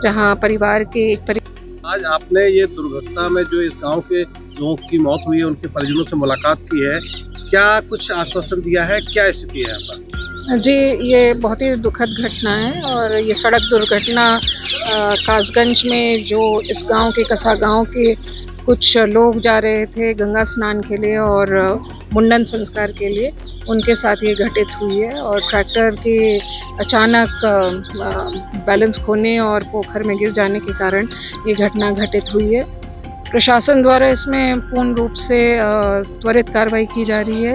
जहां परिवार के आज आपने ये दुर्घटना में जो इस गांव के लोगों की मौत हुई है उनके परिजनों से मुलाकात की है, क्या कुछ आश्वासन दिया है, क्या स्थिति है यहाँ पर? जी, ये बहुत ही दुखद घटना है और ये सड़क दुर्घटना कासगंज में जो इस गांव के कसा गांव के कुछ लोग जा रहे थे गंगा स्नान के लिए और मुंडन संस्कार के लिए, उनके साथ ये घटित हुई है और ट्रैक्टर के अचानक बैलेंस खोने और पोखर में गिर जाने के कारण ये घटना घटित हुई है। प्रशासन द्वारा इसमें पूर्ण रूप से त्वरित कार्रवाई की जा रही है।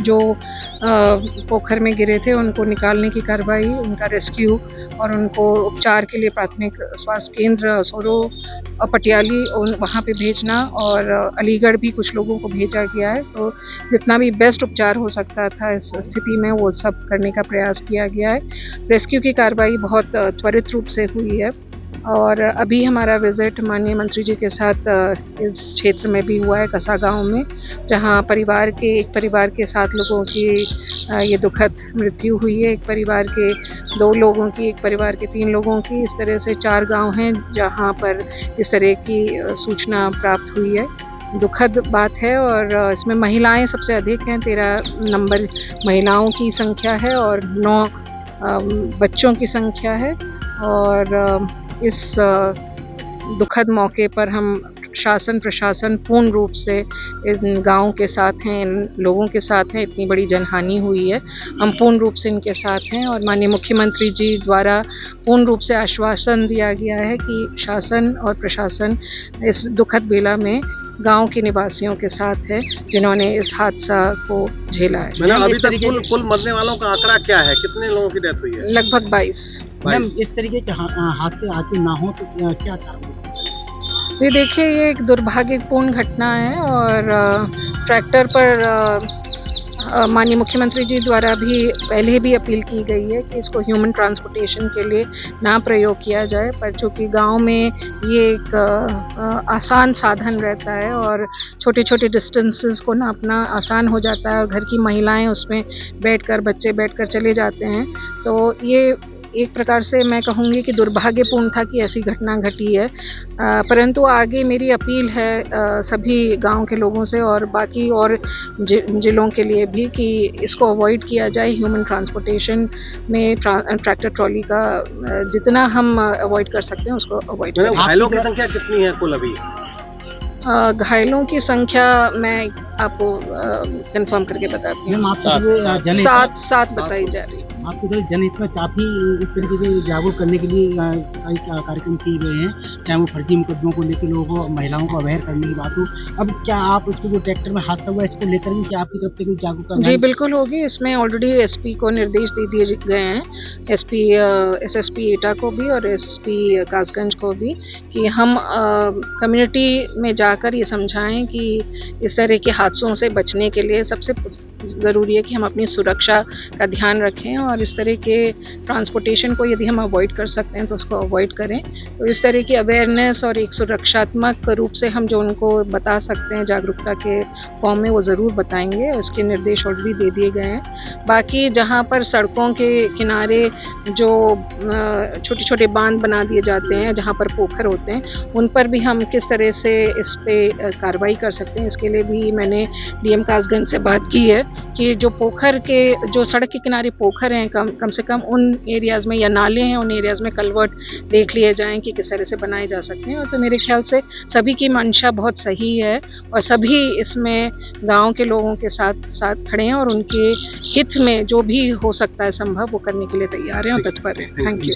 जो पोखर में गिरे थे उनको निकालने की कार्रवाई, उनका रेस्क्यू और उनको उपचार के लिए प्राथमिक स्वास्थ्य केंद्र सोरो पटियाली वहाँ पे भेजना और अलीगढ़ भी कुछ लोगों को भेजा गया है। तो जितना भी बेस्ट उपचार हो सकता था इस स्थिति में वो सब करने का प्रयास किया गया है। रेस्क्यू की कार्रवाई बहुत त्वरित रूप से हुई है और अभी हमारा विजिट माननीय मंत्री जी के साथ इस क्षेत्र में भी हुआ है कसा गांव में, जहां एक परिवार के 7 लोगों की ये दुखद मृत्यु हुई है। एक परिवार के 2 लोगों की, एक परिवार के 3 लोगों की, इस तरह से 4 गांव हैं जहां पर इस तरह की सूचना प्राप्त हुई है। दुखद बात है और इसमें महिलाएं सबसे अधिक हैं, 13 नंबर महिलाओं की संख्या है और 9 बच्चों की संख्या है। और इस दुखद मौके पर हम शासन प्रशासन पूर्ण रूप से इन गाँव के साथ हैं, इन लोगों के साथ हैं। इतनी बड़ी जनहानि हुई है, हम पूर्ण रूप से इनके साथ हैं और माननीय मुख्यमंत्री जी द्वारा पूर्ण रूप से आश्वासन दिया गया है कि शासन और प्रशासन इस दुखद बेला में गांव के निवासियों के साथ है जिन्होंने इस हादसा को झेला है। मैडम, अभी तक कुल मरने वालों का आंकड़ा क्या है, कितने लोगों की डेथ हुई है? लगभग 22। मैम, इस तरीके के हादसे आगे ना हो तो क्या कारण? ये देखिए, ये एक दुर्भाग्यपूर्ण घटना है और ट्रैक्टर पर माननीय मुख्यमंत्री जी द्वारा भी पहले भी अपील की गई है कि इसको ह्यूमन ट्रांसपोर्टेशन के लिए ना प्रयोग किया जाए, पर चूँकि गांव में ये एक आसान साधन रहता है और छोटे छोटे डिस्टेंसेस को नापना आसान हो जाता है और घर की महिलाएं उसमें बैठकर, बच्चे बैठकर चले जाते हैं, तो ये एक प्रकार से मैं कहूँगी कि दुर्भाग्यपूर्ण था कि ऐसी घटना घटी है। परंतु आगे मेरी अपील है सभी गांव के लोगों से और बाकी और जिलों के लिए भी कि इसको अवॉइड किया जाए। ह्यूमन ट्रांसपोर्टेशन में ट्रैक्टर ट्रॉली का जितना हम अवॉइड कर सकते हैं उसको अवॉइड करें। घायलों की संख्या कितनी है कुल अभी? घायलों की संख्या मैं आपको कंफर्म करके बताती हूँ। 7 बताई जा रही है। आपके इधर जनहित में काफ़ी इस तरीके से जागरूक करने के लिए कई कार्यक्रम किए गए हैं, चाहे वो फर्जी मुकदमों को लेकर लोगों को, महिलाओं को अवेयर करने की बात हो। अब क्या आप उसको जो ट्रैक्टर में हादसा हुआ इसको लेकर भी क्या आपकी तरफ से कुछ जागरूकता? जी बिल्कुल होगी। इसमें ऑलरेडी एसपी को निर्देश दे दिए गए हैं, एसएसपी एटा को भी और एसपी कासगंज को भी, कि हम कम्युनिटी में जाकर ये समझाएं कि इस तरह के हादसों से बचने के लिए सबसे ज़रूरी है कि हम अपनी सुरक्षा का ध्यान रखें और इस तरह के ट्रांसपोर्टेशन को यदि हम अवॉइड कर सकते हैं तो उसको अवॉइड करें। तो इस तरह की अवेयरनेस और एक सुरक्षात्मक रूप से हम जो उनको बता सकते हैं जागरूकता के फॉर्म में, वो ज़रूर बताएंगे। उसके निर्देश ऑलरेडी दे दिए गए हैं। बाकी जहाँ पर सड़कों के किनारे जो छोटे छोटे बांध बना दिए जाते हैं, जहाँ पर पोखर होते हैं, उन पर भी हम किस तरह से इस पर कार्रवाई कर सकते हैं, इसके लिए भी मैंने डीएम कासगंज से बात की है कि जो पोखर के, जो सड़क के किनारे पोखर हैं, कम से कम उन एरियाज़ में या नाले हैं उन एरियाज़ में कल्वर्ट देख लिए जाएं कि किस तरह से बनाए जा सकते हैं। और तो मेरे ख्याल से सभी की मंशा बहुत सही है और सभी इसमें गांव के लोगों के साथ खड़े हैं और उनके हित में जो भी हो सकता है संभव वो करने के लिए तैयार हैं और तत्पर हैं। Thank you.